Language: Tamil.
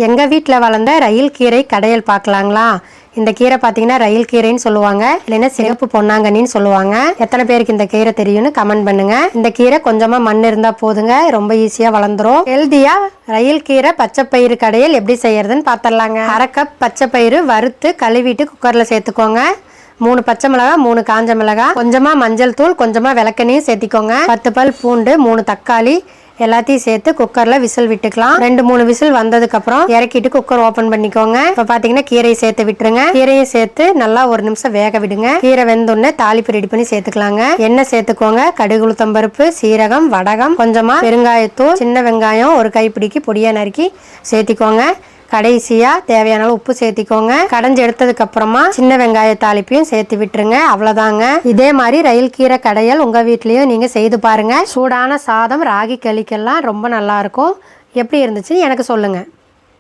எங்கள் வீட்டில் வளர்ந்த ரயில் கீரை கடையல் பார்க்கலாங்களா? இந்த கீரை பார்த்தீங்கன்னா ரயில் கீரைன்னு சொல்லுவாங்க, இல்லைன்னா சிகப்பு பொன்னாங்கண்ணின்னு சொல்லுவாங்க. எத்தனை பேருக்கு இந்த கீரை தெரியும்னு கமெண்ட் பண்ணுங்க. இந்த கீரை கொஞ்சமாக மண் இருந்தால் போதுங்க, ரொம்ப ஈஸியாக வளர்ந்துரும். ஹெல்தியாக ரயில் கீரை பச்சைப்பயிறு கடையல் எப்படி செய்யறதுன்னு பார்த்துடலாங்க. 1/2 கப் பச்சைப்பயிறு வறுத்து கழுவிட்டு குக்கரில் சேர்த்துக்கோங்க. 3 பச்சை மிளகாய், 3 காஞ்ச மிளகாய், கொஞ்சமாக மஞ்சள் தூள், கொஞ்சமாக விளக்கெண்ணையும் சேர்த்திக்கோங்க. 10 பல் பூண்டு, 3 தக்காளி எல்லாத்தையும் சேர்த்து குக்கரில் விசில் விட்டுக்கலாம். 2-3 விசில் வந்ததுக்கப்புறம் இறக்கிட்டு குக்கர் ஓப்பன் பண்ணிக்கோங்க. இப்போ பார்த்தீங்கன்னா கீரையை சேர்த்து விட்டுருங்க. கீரையை சேர்த்து நல்லா 1 நிமிஷம் வேக விடுங்க. கீரை வெந்தோடனே தாளிப்பு ரெடி பண்ணி சேர்த்துக்கலாங்க. எண்ணெய் சேர்த்துக்கோங்க. கடுகு, உளுத்தம் பருப்பு, சீரகம், வடகம், கொஞ்சமாக பெருங்காயத்தூள், சின்ன வெங்காயம் 1 கைப்பிடிக்கு பொடியாக நறுக்கி சேர்த்திக்கோங்க. கடைசியாக தேவையான அளவு உப்பு சேர்த்திக்கோங்க. கடைஞ்சி எடுத்ததுக்கு அப்புறமா சின்ன வெங்காய தாளிப்பையும் சேர்த்து விட்டுருங்க. அவ்வளோதாங்க. இதே மாதிரி ரயில் கீரை கடையல் உங்கள் வீட்லேயும் நீங்கள் செய்து பாருங்கள். சூடான சாதம், ராகி களிக்கெல்லாம் ரொம்ப நல்லா இருக்கும். எப்படி இருந்துச்சுன்னு எனக்கு சொல்லுங்கள்.